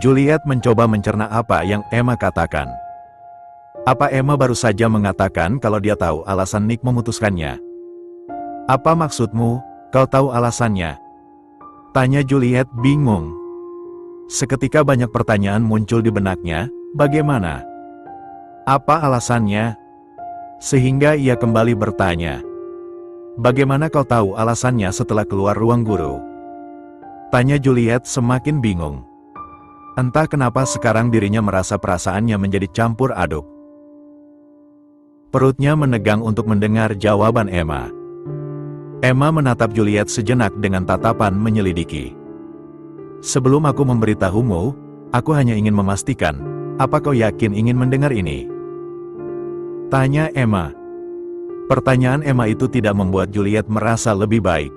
Juliet mencoba mencerna apa yang Emma katakan. Apa Emma baru saja mengatakan kalau dia tahu alasan Nick memutuskannya? Apa maksudmu, kau tahu alasannya? Tanya Juliet bingung. Seketika banyak pertanyaan muncul di benaknya, bagaimana? Apa alasannya? Sehingga ia kembali bertanya. Bagaimana kau tahu alasannya setelah keluar ruang guru? Tanya Juliet semakin bingung. Entah kenapa sekarang dirinya merasa perasaannya menjadi campur aduk. Perutnya menegang untuk mendengar jawaban Emma. Emma menatap Juliet sejenak dengan tatapan menyelidiki. Sebelum aku memberitahumu, aku hanya ingin memastikan, apa kau yakin ingin mendengar ini? Tanya Emma. Pertanyaan Emma itu tidak membuat Juliet merasa lebih baik.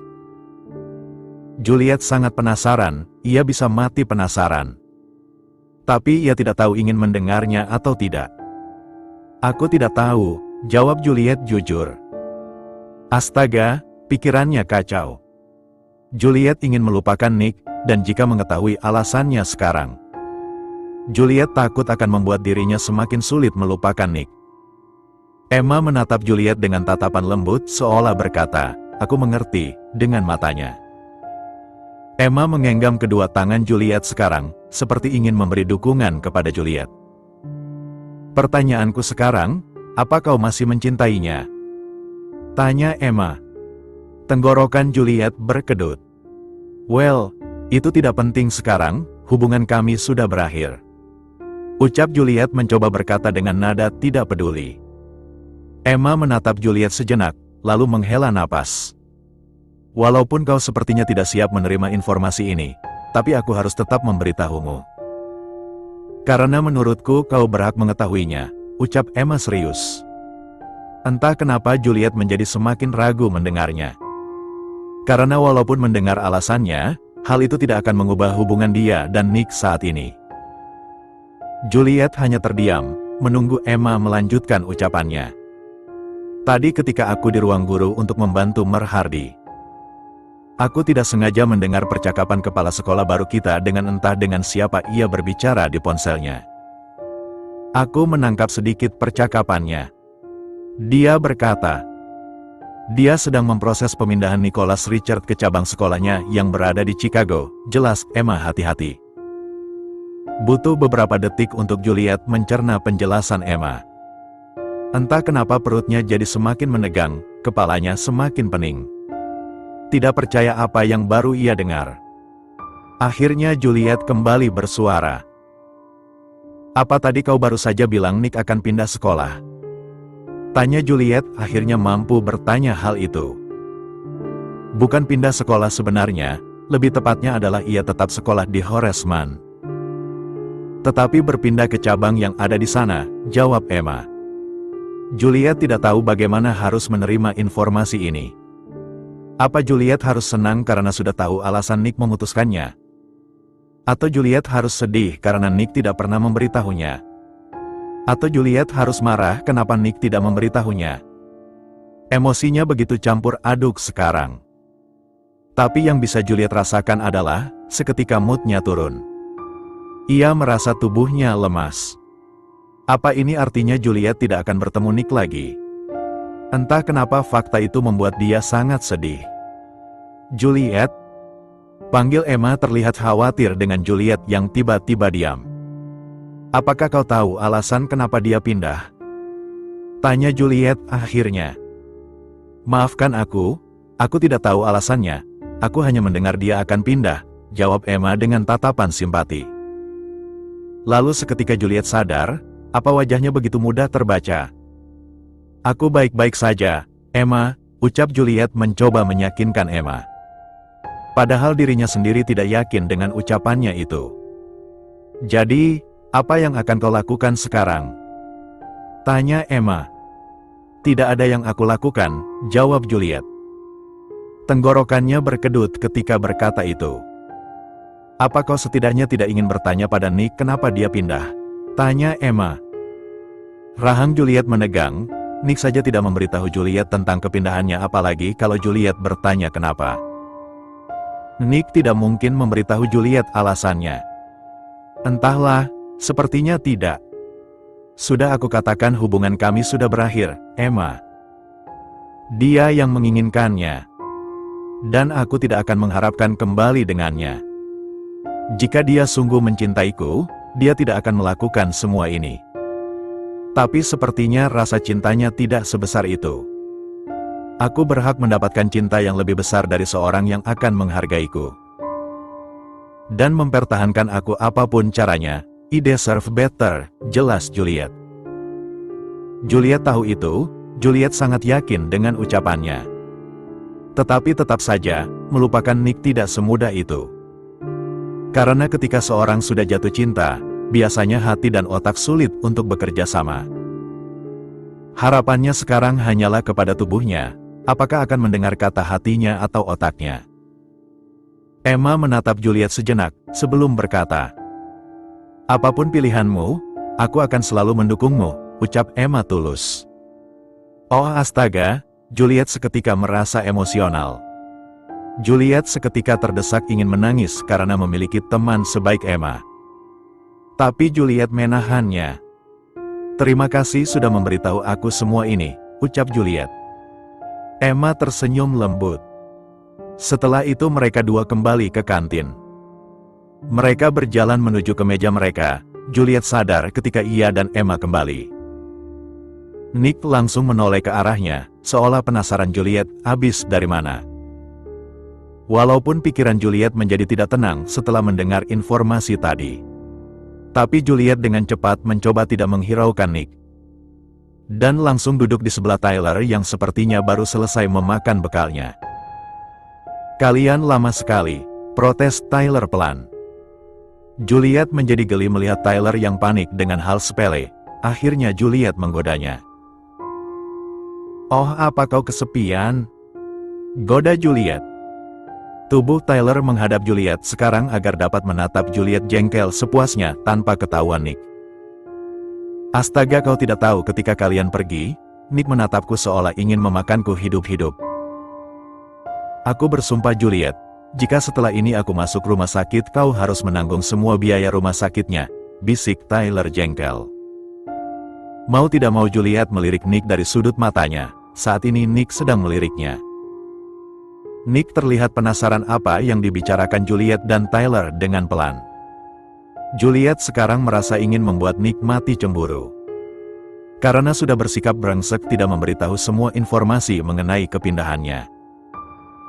Juliet sangat penasaran, ia bisa mati penasaran. Tapi ia tidak tahu ingin mendengarnya atau tidak. Aku tidak tahu, jawab Juliet jujur. Astaga, pikirannya kacau. Juliet ingin melupakan Nick, dan jika mengetahui alasannya sekarang, Juliet takut akan membuat dirinya semakin sulit melupakan Nick. Emma menatap Juliet dengan tatapan lembut seolah berkata, "Aku mengerti," dengan matanya. Emma menggenggam kedua tangan Juliet sekarang, seperti ingin memberi dukungan kepada Juliet. Pertanyaanku sekarang, apa kau masih mencintainya? Tanya Emma. Tenggorokan Juliet berkedut. Well, itu tidak penting sekarang, hubungan kami sudah berakhir. Ucap Juliet mencoba berkata dengan nada tidak peduli. Emma menatap Juliet sejenak, lalu menghela napas. Walaupun kau sepertinya tidak siap menerima informasi ini, tapi aku harus tetap memberitahumu. Karena menurutku kau berhak mengetahuinya, ucap Emma serius. Entah kenapa Juliet menjadi semakin ragu mendengarnya. Karena walaupun mendengar alasannya, hal itu tidak akan mengubah hubungan dia dan Nick saat ini. Juliet hanya terdiam, menunggu Emma melanjutkan ucapannya. Tadi ketika aku di ruang guru untuk membantu Merhardi, aku tidak sengaja mendengar percakapan kepala sekolah baru kita dengan entah dengan siapa ia berbicara di ponselnya. Aku menangkap sedikit percakapannya. Dia berkata, dia sedang memproses pemindahan Nicholas Richard ke cabang sekolahnya yang berada di Chicago. Jelas, Emma hati-hati. Butuh beberapa detik untuk Juliet mencerna penjelasan Emma. Entah kenapa perutnya jadi semakin menegang, kepalanya semakin pening. Tidak percaya apa yang baru ia dengar. Akhirnya Juliet kembali bersuara. Apa tadi kau baru saja bilang Nick akan pindah sekolah? Tanya Juliet akhirnya mampu bertanya hal itu. Bukan pindah sekolah sebenarnya, lebih tepatnya adalah ia tetap sekolah di Horace Mann. Tetapi berpindah ke cabang yang ada di sana, jawab Emma. Juliet tidak tahu bagaimana harus menerima informasi ini. Apa Juliet harus senang karena sudah tahu alasan Nick memutuskannya? Atau Juliet harus sedih karena Nick tidak pernah memberitahunya? Atau Juliet harus marah kenapa Nick tidak memberitahunya? Emosinya begitu campur aduk sekarang. Tapi yang bisa Juliet rasakan adalah, seketika moodnya turun. Ia merasa tubuhnya lemas. Apa ini artinya Juliet tidak akan bertemu Nick lagi? Entah kenapa fakta itu membuat dia sangat sedih. Juliet? Panggil Emma terlihat khawatir dengan Juliet yang tiba-tiba diam. Apakah kau tahu alasan kenapa dia pindah? Tanya Juliet akhirnya. Maafkan aku tidak tahu alasannya. Aku hanya mendengar dia akan pindah, jawab Emma dengan tatapan simpati. Lalu seketika Juliet sadar, apa wajahnya begitu mudah terbaca. Aku baik-baik saja, Emma, ucap Juliet mencoba meyakinkan Emma. Padahal dirinya sendiri tidak yakin dengan ucapannya itu. Jadi, apa yang akan kau lakukan sekarang? Tanya Emma. Tidak ada yang aku lakukan, jawab Juliet. Tenggorokannya berkedut ketika berkata itu. Apa kau setidaknya tidak ingin bertanya pada Nick kenapa dia pindah? Tanya Emma. Rahang Juliet menegang, Nick saja tidak memberitahu Juliet tentang kepindahannya apalagi kalau Juliet bertanya kenapa. Nick tidak mungkin memberitahu Juliet alasannya. Entahlah, sepertinya tidak. Sudah aku katakan hubungan kami sudah berakhir, Emma. Dia yang menginginkannya. Dan aku tidak akan mengharapkan kembali dengannya. Jika dia sungguh mencintaiku, dia tidak akan melakukan semua ini. Tapi sepertinya rasa cintanya tidak sebesar itu. Aku berhak mendapatkan cinta yang lebih besar dari seorang yang akan menghargaiku. Dan mempertahankan aku apapun caranya. I deserve better, jelas Juliet. Juliet tahu itu, Juliet sangat yakin dengan ucapannya. Tetapi tetap saja, melupakan Nick tidak semudah itu. Karena ketika seorang sudah jatuh cinta, biasanya hati dan otak sulit untuk bekerja sama. Harapannya sekarang hanyalah kepada tubuhnya, apakah akan mendengar kata hatinya atau otaknya. Emma menatap Juliet sejenak, sebelum berkata, "Apapun pilihanmu, aku akan selalu mendukungmu," ucap Emma tulus. Oh astaga, Juliet seketika merasa emosional. Juliet seketika terdesak ingin menangis karena memiliki teman sebaik Emma. Tapi Juliet menahannya. "Terima kasih sudah memberitahu aku semua ini," ucap Juliet. Emma tersenyum lembut. Setelah itu mereka dua kembali ke kantin. Mereka berjalan menuju ke meja mereka. Juliet sadar ketika ia dan Emma kembali. Nick langsung menoleh ke arahnya, seolah penasaran Juliet habis dari mana. Walaupun pikiran Juliet menjadi tidak tenang setelah mendengar informasi tadi. Tapi Juliet dengan cepat mencoba tidak menghiraukan Nick. Dan langsung duduk di sebelah Tyler yang sepertinya baru selesai memakan bekalnya. "Kalian lama sekali," protes Tyler pelan. Juliet menjadi geli melihat Tyler yang panik dengan hal sepele. Akhirnya Juliet menggodanya. "Oh, apa kau kesepian?" goda Juliet. Tubuh Tyler menghadap Juliet sekarang agar dapat menatap Juliet jengkel sepuasnya tanpa ketahuan Nick. "Astaga, kau tidak tahu ketika kalian pergi, Nick menatapku seolah ingin memakanku hidup-hidup." "Aku bersumpah Juliet, jika setelah ini aku masuk rumah sakit kau harus menanggung semua biaya rumah sakitnya," bisik Tyler jengkel. Mau tidak mau Juliet melirik Nick dari sudut matanya. Saat ini Nick sedang meliriknya. Nick terlihat penasaran apa yang dibicarakan Juliet dan Tyler dengan pelan. Juliet sekarang merasa ingin membuat Nick mati cemburu. Karena sudah bersikap brengsek tidak memberitahu semua informasi mengenai kepindahannya.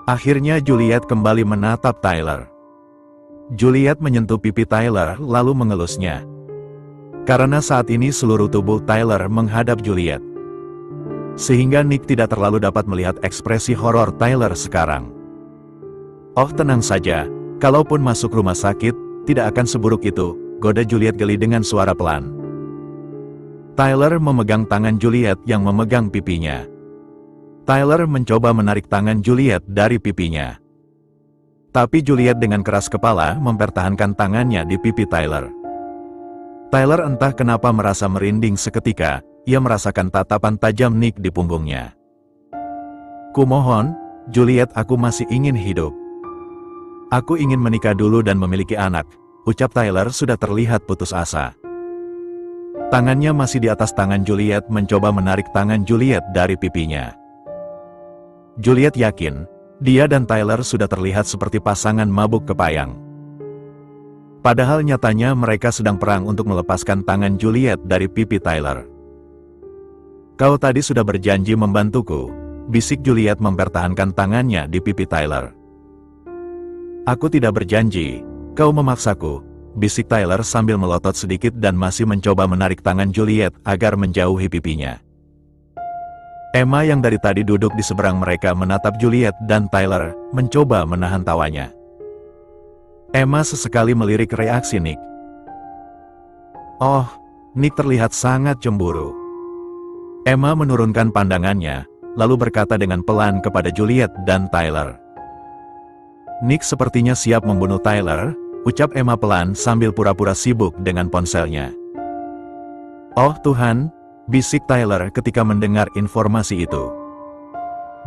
Akhirnya Juliet kembali menatap Tyler. Juliet menyentuh pipi Tyler lalu mengelusnya. Karena saat ini seluruh tubuh Tyler menghadap Juliet. Sehingga Nick tidak terlalu dapat melihat ekspresi horor Tyler sekarang. "Oh tenang saja, kalaupun masuk rumah sakit, tidak akan seburuk itu," goda Juliet geli dengan suara pelan. Tyler memegang tangan Juliet yang memegang pipinya. Tyler mencoba menarik tangan Juliet dari pipinya. Tapi Juliet dengan keras kepala mempertahankan tangannya di pipi Tyler. Tyler entah kenapa merasa merinding seketika, ia merasakan tatapan tajam Nick di punggungnya. "Kumohon, Juliet, aku masih ingin hidup. Aku ingin menikah dulu dan memiliki anak," ucap Tyler sudah terlihat putus asa. Tangannya masih di atas tangan Juliet mencoba menarik tangan Juliet dari pipinya. Juliet yakin, dia dan Tyler sudah terlihat seperti pasangan mabuk kepayang. Padahal nyatanya mereka sedang perang untuk melepaskan tangan Juliet dari pipi Tyler. "Kau tadi sudah berjanji membantuku," bisik Juliet mempertahankan tangannya di pipi Tyler. "Aku tidak berjanji, kau memaksaku," bisik Tyler sambil melotot sedikit dan masih mencoba menarik tangan Juliet agar menjauhi pipinya. Emma yang dari tadi duduk di seberang mereka menatap Juliet dan Tyler, mencoba menahan tawanya. Emma sesekali melirik reaksi Nick. Oh, Nick terlihat sangat cemburu. Emma menurunkan pandangannya, lalu berkata dengan pelan kepada Juliet dan Tyler. "Nick sepertinya siap membunuh Tyler," ucap Emma pelan sambil pura-pura sibuk dengan ponselnya. "Oh Tuhan," bisik Tyler ketika mendengar informasi itu.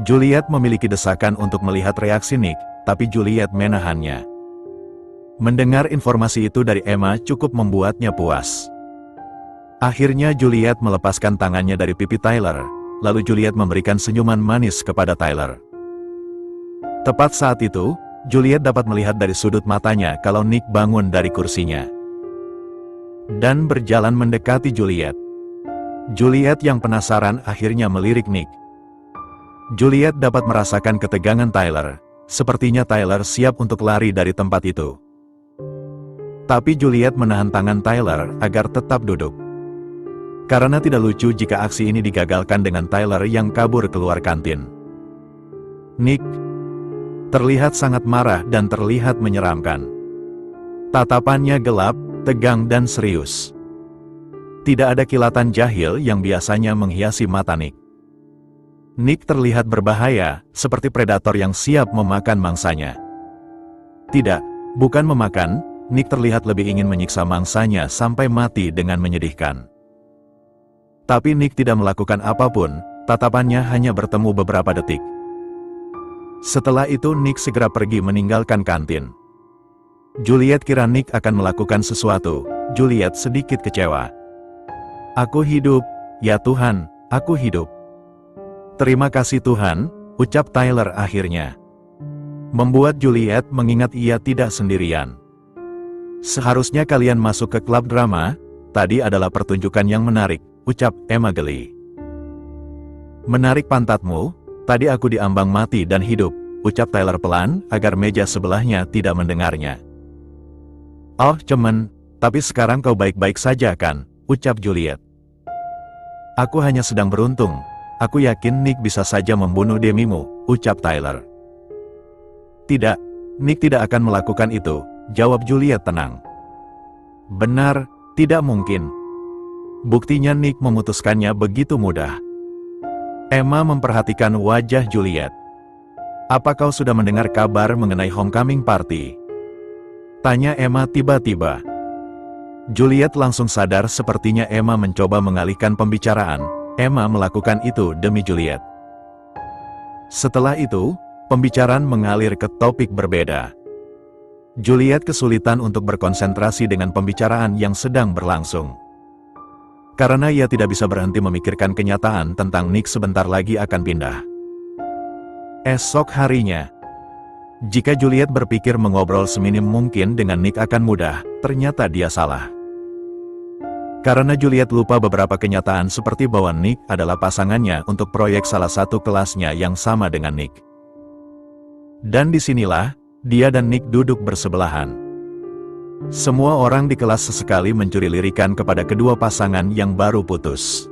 Juliet memiliki desakan untuk melihat reaksi Nick, tapi Juliet menahannya. Mendengar informasi itu dari Emma cukup membuatnya puas. Akhirnya Juliet melepaskan tangannya dari pipi Tyler, lalu Juliet memberikan senyuman manis kepada Tyler. Tepat saat itu, Juliet dapat melihat dari sudut matanya kalau Nick bangun dari kursinya dan berjalan mendekati Juliet. Juliet yang penasaran akhirnya melirik Nick. Juliet dapat merasakan ketegangan Tyler, sepertinya Tyler siap untuk lari dari tempat itu. Tapi Juliet menahan tangan Tyler agar tetap duduk. Karena tidak lucu jika aksi ini digagalkan dengan Tyler yang kabur keluar kantin. Nick terlihat sangat marah dan terlihat menyeramkan. Tatapannya gelap, tegang dan serius. Tidak ada kilatan jahil yang biasanya menghiasi mata Nick. Nick terlihat berbahaya, seperti predator yang siap memakan mangsanya. Tidak, bukan memakan, Nick terlihat lebih ingin menyiksa mangsanya sampai mati dengan menyedihkan. Tapi Nick tidak melakukan apapun, tatapannya hanya bertemu beberapa detik. Setelah itu Nick segera pergi meninggalkan kantin. Juliet kira Nick akan melakukan sesuatu. Juliet sedikit kecewa. "Aku hidup, ya Tuhan, aku hidup." "Terima kasih Tuhan," ucap Tyler akhirnya. Membuat Juliet mengingat ia tidak sendirian. "Seharusnya kalian masuk ke klub drama, tadi adalah pertunjukan yang menarik," ucap Emma geli. "Menarik pantatmu, tadi aku diambang mati dan hidup," ucap Tyler pelan agar meja sebelahnya tidak mendengarnya. "Oh cemen, tapi sekarang kau baik-baik saja kan?" ucap Juliet. "Aku hanya sedang beruntung, aku yakin Nick bisa saja membunuh demimu," ucap Tyler. "Tidak, Nick tidak akan melakukan itu," jawab Juliet tenang. "Benar, tidak mungkin. Buktinya Nick memutuskannya begitu mudah." Emma memperhatikan wajah Juliet. "Apa kau sudah mendengar kabar mengenai homecoming party?" tanya Emma tiba-tiba. Juliet langsung sadar sepertinya Emma mencoba mengalihkan pembicaraan. Emma melakukan itu demi Juliet. Setelah itu, pembicaraan mengalir ke topik berbeda. Juliet kesulitan untuk berkonsentrasi dengan pembicaraan yang sedang berlangsung. Karena ia tidak bisa berhenti memikirkan kenyataan tentang Nick sebentar lagi akan pindah. Esok harinya, jika Juliet berpikir mengobrol seminim mungkin dengan Nick akan mudah, ternyata dia salah. Karena Juliet lupa beberapa kenyataan seperti bahwa Nick adalah pasangannya untuk proyek salah satu kelasnya yang sama dengan Nick. Dan disinilah, dia dan Nick duduk bersebelahan. Semua orang di kelas sesekali mencuri lirikan kepada kedua pasangan yang baru putus,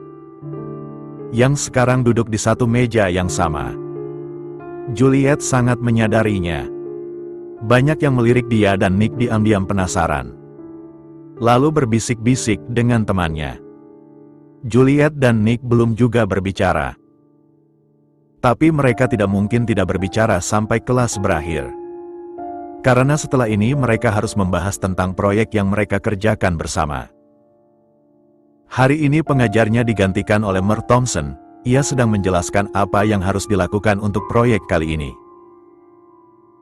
yang sekarang duduk di satu meja yang sama. Juliet sangat menyadarinya. Banyak yang melirik dia dan Nick diam-diam penasaran. Lalu berbisik-bisik dengan temannya. Juliet dan Nick belum juga berbicara. Tapi mereka tidak mungkin tidak berbicara sampai kelas berakhir. Karena setelah ini mereka harus membahas tentang proyek yang mereka kerjakan bersama. Hari ini pengajarnya digantikan oleh Mer Thompson. Ia sedang menjelaskan apa yang harus dilakukan untuk proyek kali ini.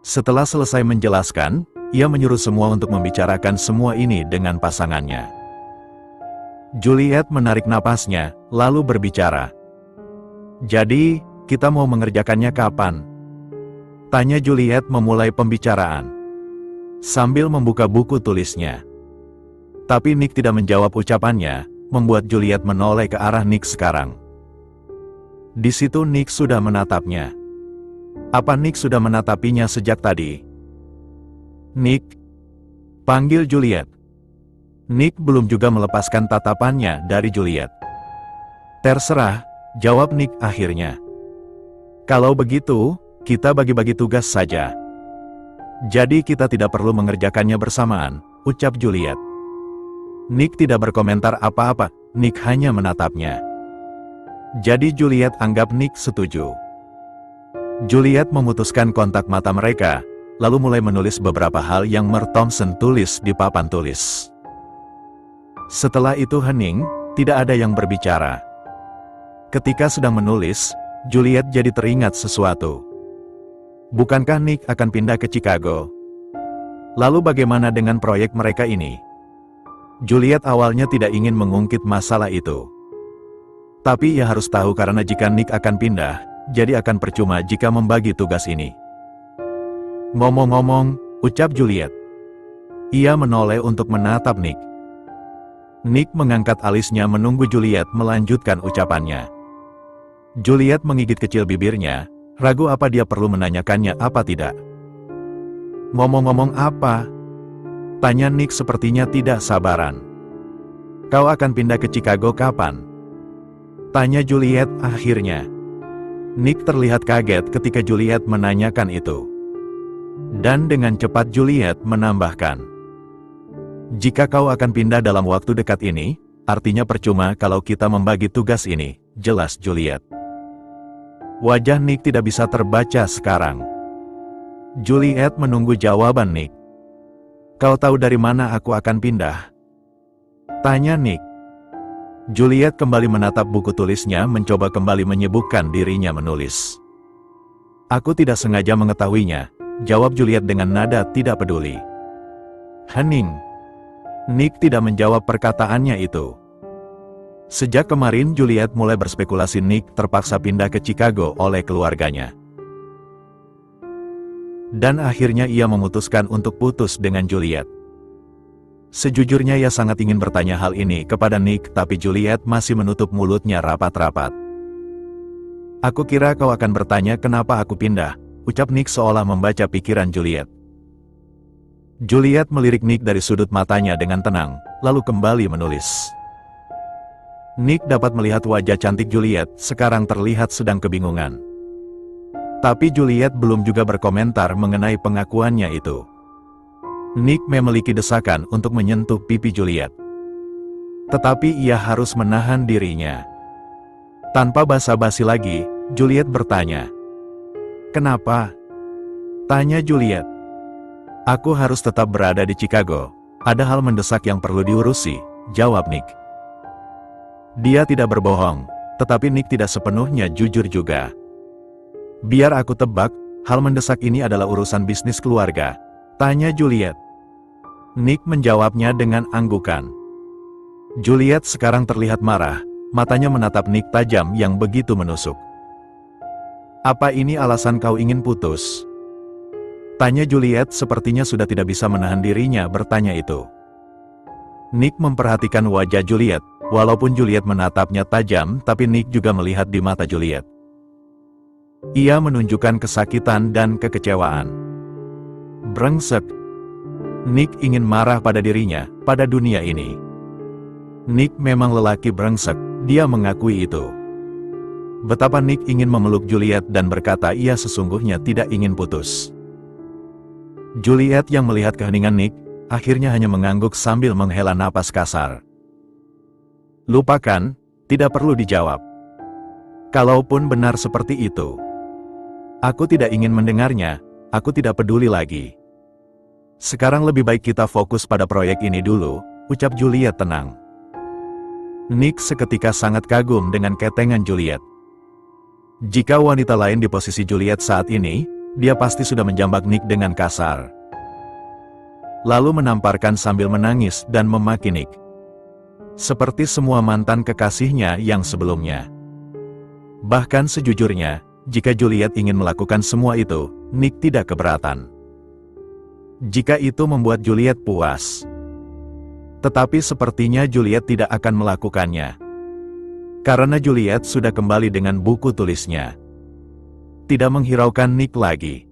Setelah selesai menjelaskan, ia menyuruh semua untuk membicarakan semua ini dengan pasangannya. Juliet menarik napasnya, lalu berbicara. "Jadi, kita mau mengerjakannya kapan?" tanya Juliet memulai pembicaraan sambil membuka buku tulisnya. Tapi Nick tidak menjawab ucapannya, membuat Juliet menoleh ke arah Nick sekarang. Di situ Nick sudah menatapnya. Apa Nick sudah menatapinya sejak tadi? "Nick," panggil Juliet. Nick belum juga melepaskan tatapannya dari Juliet. "Terserah," jawab Nick akhirnya. "Kalau begitu, kita bagi-bagi tugas saja. Jadi kita tidak perlu mengerjakannya bersamaan," ucap Juliet. Nick tidak berkomentar apa-apa, Nick hanya menatapnya. Jadi Juliet anggap Nick setuju. Juliet memutuskan kontak mata mereka, lalu mulai menulis beberapa hal yang Mer Thompson tulis di papan tulis. Setelah itu hening, tidak ada yang berbicara. Ketika sedang menulis, Juliet jadi teringat sesuatu. Bukankah Nick akan pindah ke Chicago? Lalu bagaimana dengan proyek mereka ini? Juliet awalnya tidak ingin mengungkit masalah itu. Tapi ia harus tahu karena jika Nick akan pindah, jadi akan percuma jika membagi tugas ini. Ngomong-ngomong, ucap Juliet. Ia menoleh untuk menatap Nick. Nick mengangkat alisnya menunggu Juliet melanjutkan ucapannya. Juliet menggigit kecil bibirnya, ragu apa dia perlu menanyakannya apa tidak. Ngomong-ngomong apa? Tanya Nick sepertinya tidak sabaran. Kau akan pindah ke Chicago kapan? Tanya Juliet akhirnya. Nick terlihat kaget ketika Juliet menanyakan itu. Dan dengan cepat Juliet menambahkan. Jika kau akan pindah dalam waktu dekat ini, artinya percuma kalau kita membagi tugas ini, jelas Juliet. Wajah Nick tidak bisa terbaca sekarang. Juliet menunggu jawaban Nick. Kau tahu dari mana aku akan pindah? Tanya Nick. Juliet kembali menatap buku tulisnya mencoba kembali menyibukkan dirinya menulis. Aku tidak sengaja mengetahuinya, jawab Juliet dengan nada tidak peduli. Hening. Nick tidak menjawab perkataannya itu. Sejak kemarin Juliet mulai berspekulasi Nick terpaksa pindah ke Chicago oleh keluarganya. Dan akhirnya ia memutuskan untuk putus dengan Juliet. Sejujurnya ia sangat ingin bertanya hal ini kepada Nick tapi Juliet masih menutup mulutnya rapat-rapat. Aku kira kau akan bertanya kenapa aku pindah, ucap Nick seolah membaca pikiran Juliet. Juliet melirik Nick dari sudut matanya dengan tenang, lalu kembali menulis. Nick dapat melihat wajah cantik Juliet sekarang terlihat sedang kebingungan. Tapi Juliet belum juga berkomentar mengenai pengakuannya itu. Nick memiliki desakan untuk menyentuh pipi Juliet. Tetapi ia harus menahan dirinya. Tanpa basa-basi lagi, Juliet bertanya. Kenapa? Tanya Juliet. Aku harus tetap berada di Chicago. Ada hal mendesak yang perlu diurusi, jawab Nick. Dia tidak berbohong, tetapi Nick tidak sepenuhnya jujur juga. Biar aku tebak, hal mendesak ini adalah urusan bisnis keluarga. Tanya Juliet. Nick menjawabnya dengan anggukan. Juliet sekarang terlihat marah, matanya menatap Nick tajam yang begitu menusuk. Apa ini alasan kau ingin putus? Tanya Juliet sepertinya sudah tidak bisa menahan dirinya bertanya itu. Nick memperhatikan wajah Juliet, walaupun Juliet menatapnya tajam tapi Nick juga melihat di mata Juliet. Ia menunjukkan kesakitan dan kekecewaan. Brengsek. Nick ingin marah pada dirinya, pada dunia ini. Nick memang lelaki brengsek, dia mengakui itu. Betapa Nick ingin memeluk Juliet dan berkata ia sesungguhnya tidak ingin putus. Juliet yang melihat keheningan Nick, akhirnya hanya mengangguk sambil menghela napas kasar. Lupakan, tidak perlu dijawab. Kalaupun benar seperti itu. Aku tidak ingin mendengarnya, aku tidak peduli lagi. Sekarang lebih baik kita fokus pada proyek ini dulu, ucap Juliet tenang. Nick seketika sangat kagum dengan ketengan Juliet. Jika wanita lain di posisi Juliet saat ini, dia pasti sudah menjambak Nick dengan kasar. Lalu menamparkan sambil menangis dan memaki Nick. Seperti semua mantan kekasihnya yang sebelumnya. Bahkan sejujurnya, jika Juliet ingin melakukan semua itu, Nick tidak keberatan. Jika itu membuat Juliet puas. Tetapi sepertinya Juliet tidak akan melakukannya. Karena Juliet sudah kembali dengan buku tulisnya. Tidak menghiraukan Nick lagi.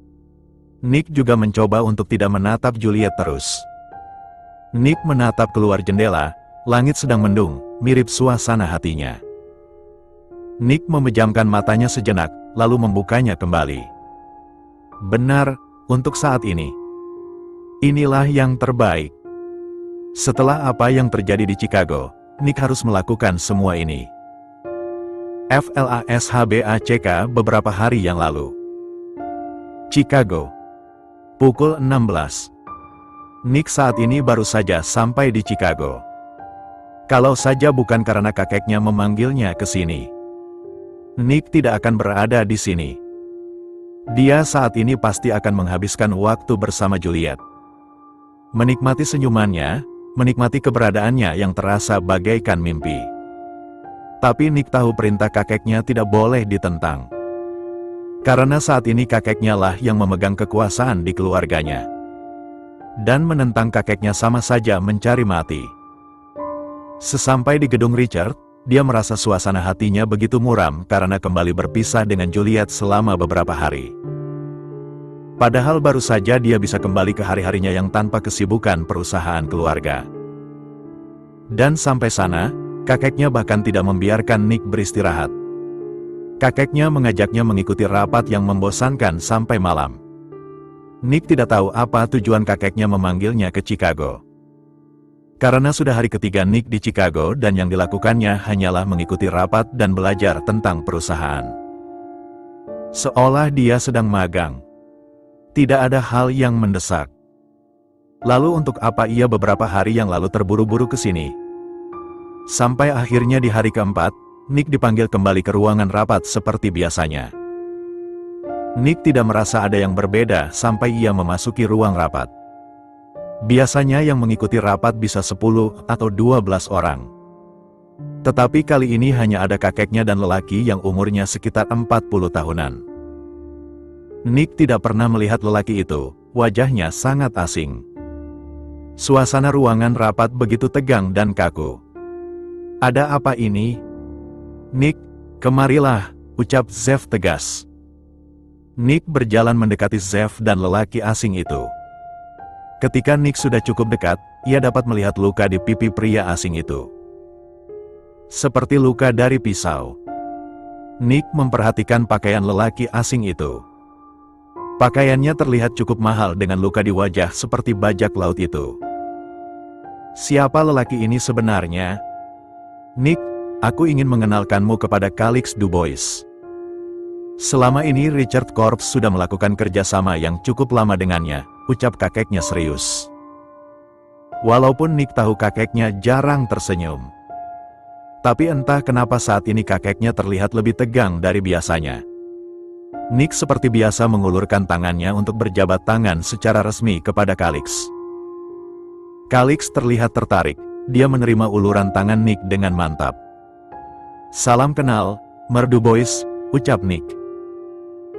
Nick juga mencoba untuk tidak menatap Juliet terus. Nick menatap keluar jendela, langit sedang mendung, mirip suasana hatinya. Nick memejamkan matanya sejenak, lalu membukanya kembali. Benar, untuk saat ini. Inilah yang terbaik. Setelah apa yang terjadi di Chicago, Nick harus melakukan semua ini. FLASHBACK beberapa hari yang lalu. Chicago. Pukul 16. Nick saat ini baru saja sampai di Chicago. Kalau saja bukan karena kakeknya memanggilnya ke sini. Nick tidak akan berada di sini. Dia saat ini pasti akan menghabiskan waktu bersama Juliet. menikmati senyumannya, menikmati keberadaannya yang terasa bagaikan mimpi. Tapi Nick tahu perintah kakeknya tidak boleh ditentang. Karena saat ini kakeknya lah yang memegang kekuasaan di keluarganya. Dan menentang kakeknya sama saja mencari mati. Sesampai di gedung Richard, dia merasa suasana hatinya begitu muram karena kembali berpisah dengan Juliet selama beberapa hari. Padahal baru saja dia bisa kembali ke hari-harinya yang tanpa kesibukan perusahaan keluarga. Dan sampai sana, kakeknya bahkan tidak membiarkan Nick beristirahat. Kakeknya mengajaknya mengikuti rapat yang membosankan sampai malam. Nick tidak tahu apa tujuan kakeknya memanggilnya ke Chicago. Karena sudah hari ketiga Nick di Chicago dan yang dilakukannya hanyalah mengikuti rapat dan belajar tentang perusahaan. Seolah dia sedang magang. Tidak ada hal yang mendesak. Lalu untuk apa ia beberapa hari yang lalu terburu-buru ke sini? Sampai akhirnya di hari keempat, Nick dipanggil kembali ke ruangan rapat seperti biasanya. Nick tidak merasa ada yang berbeda sampai ia memasuki ruang rapat. Biasanya yang mengikuti rapat bisa 10 atau 12 orang. Tetapi kali ini hanya ada kakeknya dan lelaki yang umurnya sekitar 40 tahunan. Nick tidak pernah melihat lelaki itu, wajahnya sangat asing. Suasana ruangan rapat begitu tegang dan kaku. Ada apa ini? Nick, kemarilah, ucap Zev tegas. Nick berjalan mendekati Zev dan lelaki asing itu. Ketika Nick sudah cukup dekat, ia dapat melihat luka di pipi pria asing itu. Seperti luka dari pisau. Nick memperhatikan pakaian lelaki asing itu. Pakaiannya terlihat cukup mahal dengan luka di wajah seperti bajak laut itu. Siapa lelaki ini sebenarnya? Nick, aku ingin mengenalkanmu kepada Calix Dubois. Selama ini Richard Corps sudah melakukan kerjasama yang cukup lama dengannya, ucap kakeknya serius. Walaupun Nick tahu kakeknya jarang tersenyum. Tapi entah kenapa saat ini kakeknya terlihat lebih tegang dari biasanya. Nick seperti biasa mengulurkan tangannya untuk berjabat tangan secara resmi kepada Calix. Calix terlihat tertarik, dia menerima uluran tangan Nick dengan mantap. Salam kenal, Mer Dubois, ucap Nick.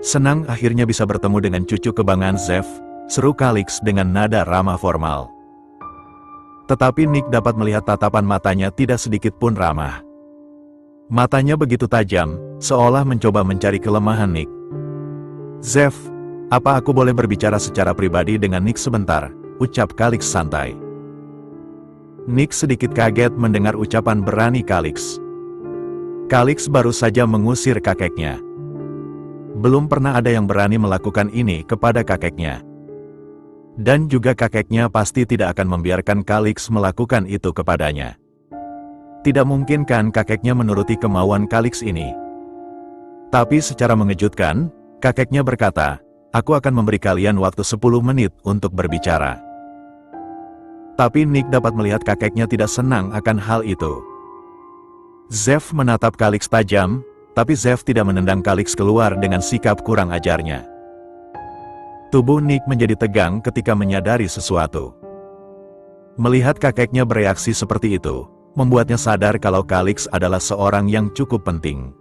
Senang akhirnya bisa bertemu dengan cucu kebanggaan Zev, seru Calix dengan nada ramah formal. Tetapi Nick dapat melihat tatapan matanya tidak sedikit pun ramah. Matanya begitu tajam, seolah mencoba mencari kelemahan Nick. Zev, apa aku boleh berbicara secara pribadi dengan Nick sebentar, ucap Calix santai. Nick sedikit kaget mendengar ucapan berani Calix. Calix baru saja mengusir kakeknya. Belum pernah ada yang berani melakukan ini kepada kakeknya. Dan juga kakeknya pasti tidak akan membiarkan Calix melakukan itu kepadanya. Tidak mungkin kan kakeknya menuruti kemauan Calix ini. Tapi secara mengejutkan, kakeknya berkata, aku akan memberi kalian waktu 10 menit untuk berbicara. Tapi Nick dapat melihat kakeknya tidak senang akan hal itu. Zev menatap Calix tajam, tapi Zev tidak menendang Calix keluar dengan sikap kurang ajarnya. Tubuh Nick menjadi tegang ketika menyadari sesuatu. Melihat kakeknya bereaksi seperti itu, membuatnya sadar kalau Calix adalah seorang yang cukup penting.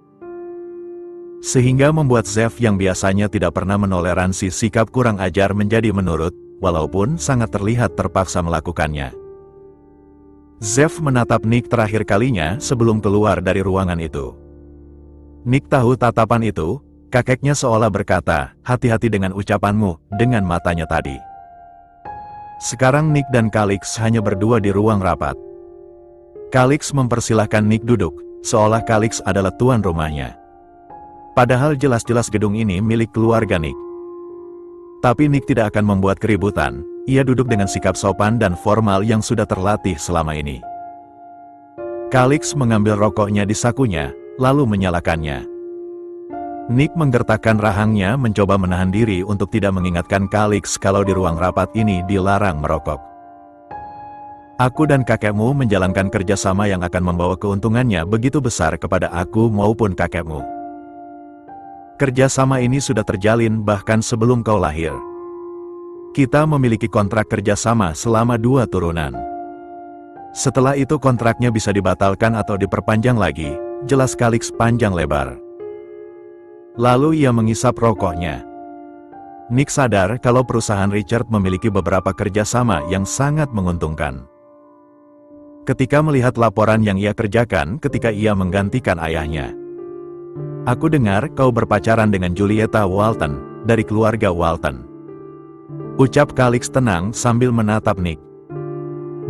Sehingga membuat Zev yang biasanya tidak pernah menoleransi sikap kurang ajar menjadi menurut, walaupun sangat terlihat terpaksa melakukannya. Zev menatap Nick terakhir kalinya sebelum keluar dari ruangan itu. Nick tahu tatapan itu, kakeknya seolah berkata, hati-hati dengan ucapanmu, dengan matanya tadi. Sekarang Nick dan Calix hanya berdua di ruang rapat. Calix mempersilahkan Nick duduk, seolah Calix adalah tuan rumahnya. Padahal jelas-jelas gedung ini milik keluarga Nick. Tapi Nick tidak akan membuat keributan, ia duduk dengan sikap sopan dan formal yang sudah terlatih selama ini. Calix mengambil rokoknya di sakunya, lalu menyalakannya. Nick menggertakkan rahangnya mencoba menahan diri untuk tidak mengingatkan Calix kalau di ruang rapat ini dilarang merokok. Aku dan kakekmu menjalankan kerjasama yang akan membawa keuntungannya begitu besar kepada aku maupun kakekmu. Kerjasama ini sudah terjalin bahkan sebelum kau lahir. Kita memiliki kontrak kerjasama selama 2 turunan. Setelah itu kontraknya bisa dibatalkan atau diperpanjang lagi, jelas Kalix panjang lebar. Lalu ia mengisap rokoknya. Nick sadar kalau perusahaan Richard memiliki beberapa kerjasama yang sangat menguntungkan. Ketika melihat laporan yang ia kerjakan ketika ia menggantikan ayahnya. Aku dengar kau berpacaran dengan Julieta Walton, dari keluarga Walton. Ucap Kalix tenang sambil menatap Nick.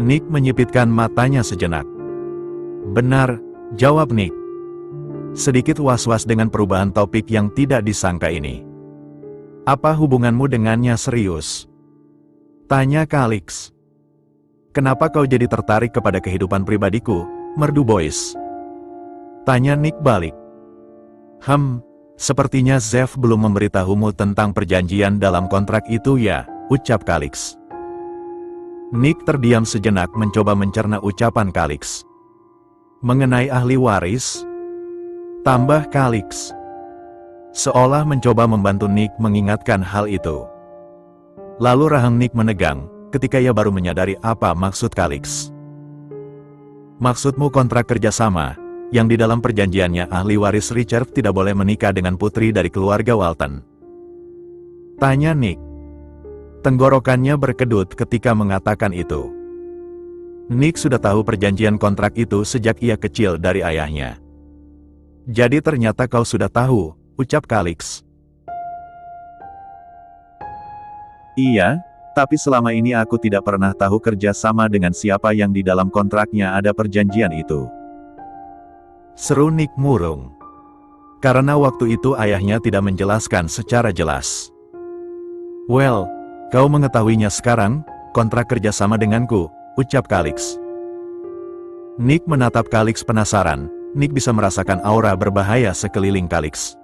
Nick menyipitkan matanya sejenak. Benar, jawab Nick. Sedikit was-was dengan perubahan topik yang tidak disangka ini. Apa hubunganmu dengannya serius? Tanya Kalix. Kenapa kau jadi tertarik kepada kehidupan pribadiku, merdu Boyce? Tanya Nick balik. Sepertinya Zev belum memberitahumu tentang perjanjian dalam kontrak itu ya, ucap Kalix. Nick terdiam sejenak mencoba mencerna ucapan Kalix. Mengenai ahli waris? Tambah Kalix. Seolah mencoba membantu Nick mengingatkan hal itu. Lalu rahang Nick menegang, ketika ia baru menyadari apa maksud Kalix. Maksudmu kontrak kerjasama, yang di dalam perjanjiannya ahli waris Richard tidak boleh menikah dengan putri dari keluarga Walton? Tanya Nick. Tenggorokannya berkedut ketika mengatakan itu. Nick sudah tahu perjanjian kontrak itu sejak ia kecil dari ayahnya. Jadi ternyata kau sudah tahu, ucap Kalix. Iya, tapi selama ini aku tidak pernah tahu kerja sama dengan siapa yang di dalam kontraknya ada perjanjian itu. Seru Nick murung. Karena waktu itu ayahnya tidak menjelaskan secara jelas. Well, kau mengetahuinya sekarang, kontrak kerjasama denganku, ucap Kalix. Nick menatap Kalix penasaran. Nick bisa merasakan aura berbahaya sekeliling Kalix.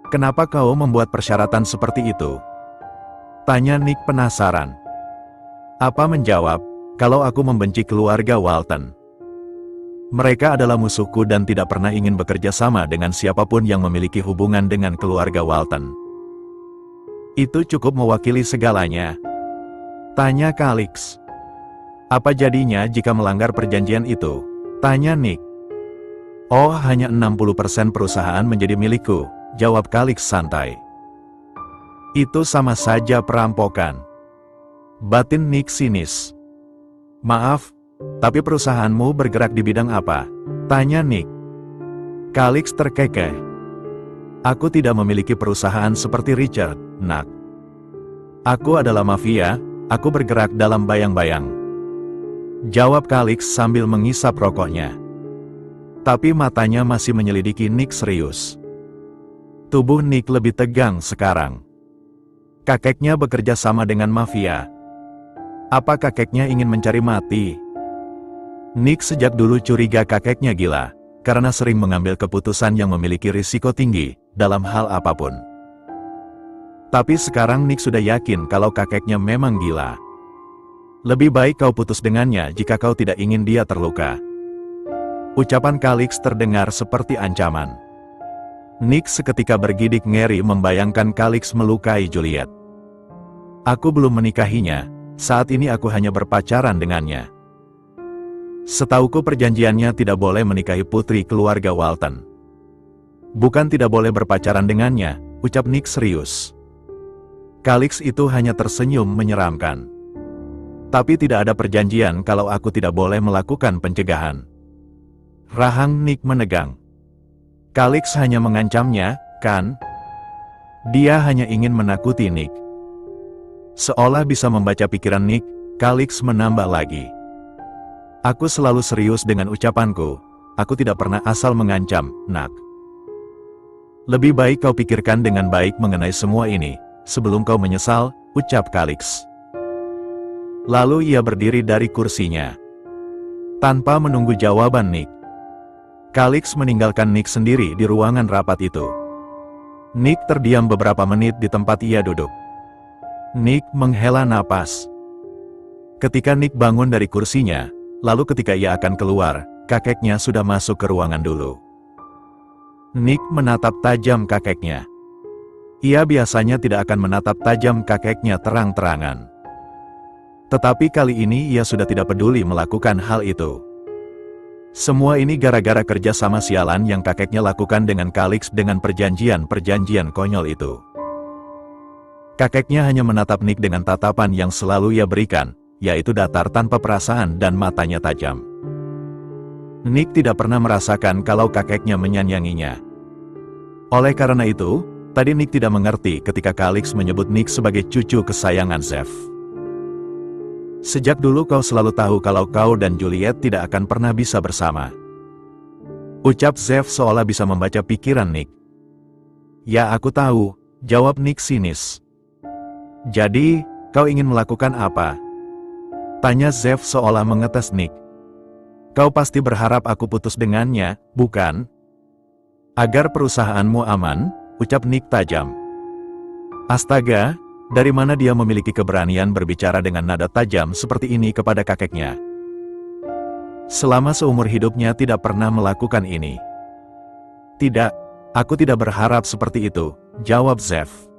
Kenapa kau membuat persyaratan seperti itu? Tanya Nick penasaran. Apa menjawab, kalau aku membenci keluarga Walton? Mereka adalah musuhku dan tidak pernah ingin bekerja sama dengan siapapun yang memiliki hubungan dengan keluarga Walton. Itu cukup mewakili segalanya. Tanya Kalix. Apa jadinya jika melanggar perjanjian itu? Tanya Nick. Oh, hanya 60% perusahaan menjadi milikku, jawab Kalix santai. Itu sama saja perampokan. Batin Nick sinis. Maaf, tapi perusahaanmu bergerak di bidang apa? Tanya Nick. Kalix terkekeh. Aku tidak memiliki perusahaan seperti Richard, nak. Aku adalah mafia, aku bergerak dalam bayang-bayang. Jawab Kalix sambil mengisap rokoknya. Tapi matanya masih menyelidiki Nick serius. Tubuh Nick lebih tegang sekarang. Kakeknya bekerja sama dengan mafia. Apa kakeknya ingin mencari mati? Nick sejak dulu curiga kakeknya gila, karena sering mengambil keputusan yang memiliki risiko tinggi, dalam hal apapun. Tapi sekarang Nick sudah yakin kalau kakeknya memang gila. Lebih baik kau putus dengannya jika kau tidak ingin dia terluka. Ucapan Kalix terdengar seperti ancaman. Nick seketika bergidik ngeri membayangkan Kalix melukai Juliet. Aku belum menikahinya, saat ini aku hanya berpacaran dengannya. Setauku perjanjiannya tidak boleh menikahi putri keluarga Walton. Bukan tidak boleh berpacaran dengannya, ucap Nick serius. Kalix itu hanya tersenyum menyeramkan. Tapi tidak ada perjanjian kalau aku tidak boleh melakukan pencegahan. Rahang Nick menegang. Kalix hanya mengancamnya, kan? Dia hanya ingin menakuti Nick. Seolah bisa membaca pikiran Nick, Kalix menambah lagi. Aku selalu serius dengan ucapanku, aku tidak pernah asal mengancam, nak. Lebih baik kau pikirkan dengan baik mengenai semua ini, sebelum kau menyesal, ucap Kalix. Lalu ia berdiri dari kursinya. Tanpa menunggu jawaban Nick, Kalix meninggalkan Nick sendiri di ruangan rapat itu. Nick terdiam beberapa menit di tempat ia duduk. Nick menghela napas. Ketika Nick bangun dari kursinya, lalu ketika ia akan keluar, kakeknya sudah masuk ke ruangan dulu. Nick menatap tajam kakeknya. Ia biasanya tidak akan menatap tajam kakeknya terang-terangan. Tetapi kali ini ia sudah tidak peduli melakukan hal itu. Semua ini gara-gara kerja sama sialan yang kakeknya lakukan dengan Kalix dengan perjanjian-perjanjian konyol itu. Kakeknya hanya menatap Nick dengan tatapan yang selalu ia berikan, yaitu datar tanpa perasaan dan matanya tajam. Nick tidak pernah merasakan kalau kakeknya menyanyanginya. Oleh karena itu, tadi Nick tidak mengerti ketika Kalix menyebut Nick sebagai cucu kesayangan Zeff. Sejak dulu kau selalu tahu kalau kau dan Juliet tidak akan pernah bisa bersama. Ucap Zeff seolah bisa membaca pikiran Nick. Ya aku tahu, jawab Nick sinis. Jadi, kau ingin melakukan apa? Tanya Zeff seolah mengetes Nick. Kau pasti berharap aku putus dengannya, bukan? Agar perusahaanmu aman, ucap Nick tajam. Astaga, dari mana dia memiliki keberanian berbicara dengan nada tajam seperti ini kepada kakeknya? Selama seumur hidupnya tidak pernah melakukan ini. Tidak, aku tidak berharap seperti itu, jawab Zeff.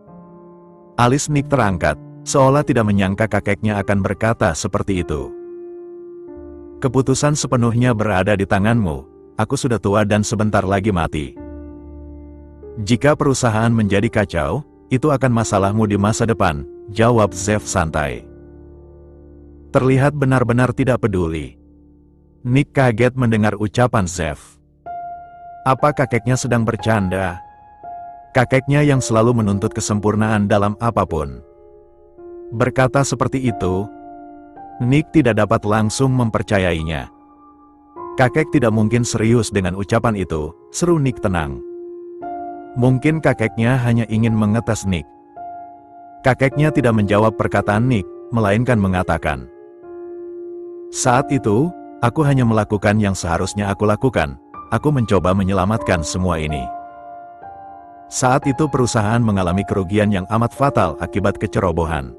Alis Nick terangkat, seolah tidak menyangka kakeknya akan berkata seperti itu. Keputusan sepenuhnya berada di tanganmu, aku sudah tua dan sebentar lagi mati. Jika perusahaan menjadi kacau, itu akan masalahmu di masa depan, jawab Zeff santai. Terlihat benar-benar tidak peduli. Nick kaget mendengar ucapan Zeff. Apa kakeknya sedang bercanda? Kakeknya yang selalu menuntut kesempurnaan dalam apapun. Berkata seperti itu, Nick tidak dapat langsung mempercayainya. Kakek tidak mungkin serius dengan ucapan itu, seru Nick tenang. Mungkin kakeknya hanya ingin mengetes Nick. Kakeknya tidak menjawab perkataan Nick, melainkan mengatakan, saat itu, aku hanya melakukan yang seharusnya aku lakukan, aku mencoba menyelamatkan semua ini. Saat itu perusahaan mengalami kerugian yang amat fatal akibat kecerobohan.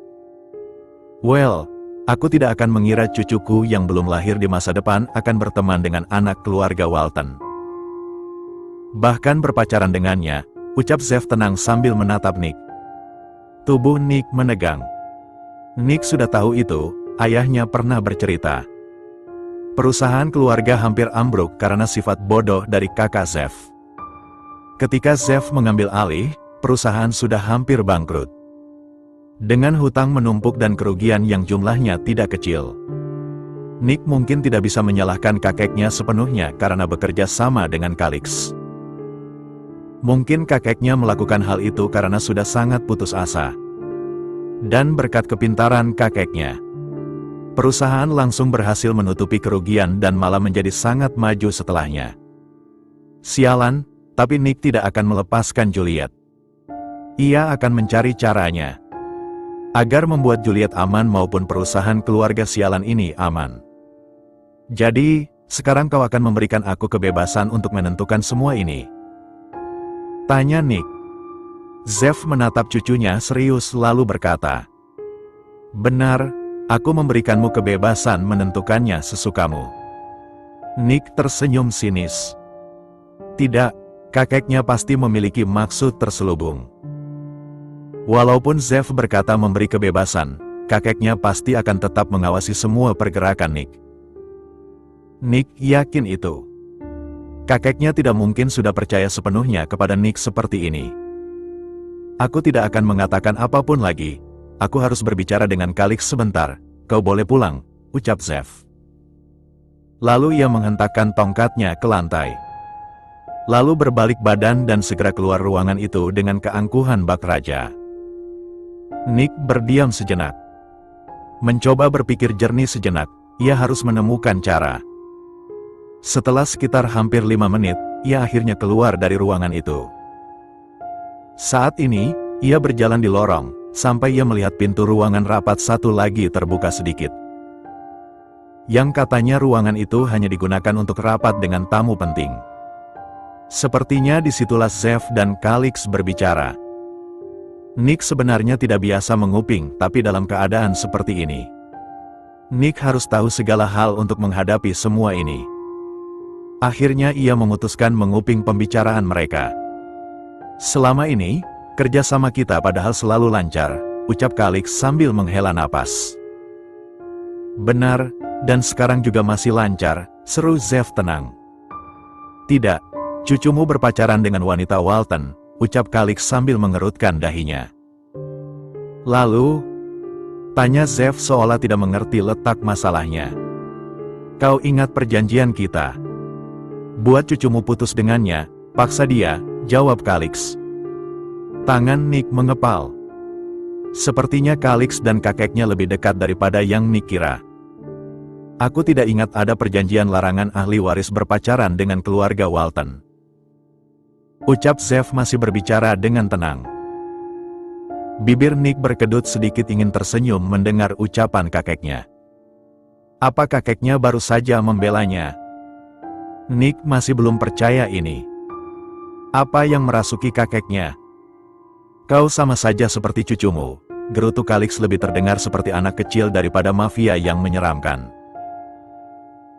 Well, aku tidak akan mengira cucuku yang belum lahir di masa depan akan berteman dengan anak keluarga Walton. Bahkan berpacaran dengannya, ucap Zeff tenang sambil menatap Nick. Tubuh Nick menegang. Nick sudah tahu itu, ayahnya pernah bercerita. Perusahaan keluarga hampir ambruk karena sifat bodoh dari kakak Zeff. Ketika Zeff mengambil alih, perusahaan sudah hampir bangkrut. Dengan hutang menumpuk dan kerugian yang jumlahnya tidak kecil. Nick mungkin tidak bisa menyalahkan kakeknya sepenuhnya karena bekerja sama dengan Kalix. Mungkin kakeknya melakukan hal itu karena sudah sangat putus asa. Dan berkat kepintaran kakeknya, perusahaan langsung berhasil menutupi kerugian dan malah menjadi sangat maju setelahnya. Sialan, tapi Nick tidak akan melepaskan Juliet. Ia akan mencari caranya agar membuat Juliet aman maupun perusahaan keluarga sialan ini aman. Jadi, sekarang kau akan memberikan aku kebebasan untuk menentukan semua ini? Tanya Nick. Zeff menatap cucunya serius lalu berkata, benar, aku memberikanmu kebebasan menentukannya sesukamu. Nick tersenyum sinis. Tidak. Kakeknya pasti memiliki maksud terselubung. Walaupun Zeff berkata memberi kebebasan, kakeknya pasti akan tetap mengawasi semua pergerakan Nick. Nick yakin itu. Kakeknya tidak mungkin sudah percaya sepenuhnya kepada Nick seperti ini. Aku tidak akan mengatakan apapun lagi. Aku harus berbicara dengan Kalix sebentar. Kau boleh pulang, ucap Zeff. Lalu ia menghentakkan tongkatnya ke lantai. Lalu berbalik badan dan segera keluar ruangan itu dengan keangkuhan bak raja. Nick berdiam sejenak. Mencoba berpikir jernih sejenak, ia harus menemukan cara. Setelah sekitar hampir 5 menit, ia akhirnya keluar dari ruangan itu. Saat ini, ia berjalan di lorong, sampai ia melihat pintu ruangan rapat satu lagi terbuka sedikit. Yang katanya ruangan itu hanya digunakan untuk rapat dengan tamu penting. Sepertinya disitulah Zeff dan Kalix berbicara. Nick sebenarnya tidak biasa menguping, tapi dalam keadaan seperti ini, Nick harus tahu segala hal untuk menghadapi semua ini. Akhirnya ia memutuskan menguping pembicaraan mereka. Selama ini, Kerjasama kita padahal selalu lancar, ucap Kalix sambil menghela napas. Benar, dan sekarang juga masih lancar, seru Zev tenang. Tidak, cucumu berpacaran dengan wanita Walton, ucap Kalix sambil mengerutkan dahinya. Lalu, tanya Zev seolah tidak mengerti letak masalahnya. Kau ingat perjanjian kita? Buat cucumu putus dengannya, paksa dia, jawab Kalix. Tangan Nick mengepal. Sepertinya Kalix dan kakeknya lebih dekat daripada yang Nick kira. Aku tidak ingat ada perjanjian larangan ahli waris berpacaran dengan keluarga Walton. Ucap Zev masih berbicara dengan tenang. Bibir Nick berkedut sedikit ingin tersenyum mendengar ucapan kakeknya. Apa kakeknya baru saja membelanya? Nick masih belum percaya ini. Apa yang merasuki kakeknya? Kau sama saja seperti cucumu, gerutu Kalix lebih terdengar seperti anak kecil daripada mafia yang menyeramkan.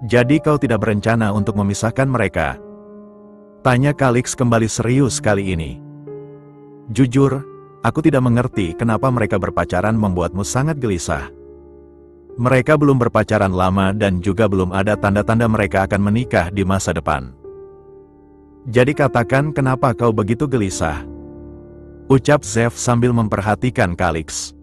Jadi kau tidak berencana untuk memisahkan mereka? Tanya Kalix kembali serius kali ini. Jujur, aku tidak mengerti kenapa mereka berpacaran membuatmu sangat gelisah. Mereka belum berpacaran lama dan juga belum ada tanda-tanda mereka akan menikah di masa depan. Jadi katakan kenapa kau begitu gelisah? Ucap Zev sambil memperhatikan Kalix.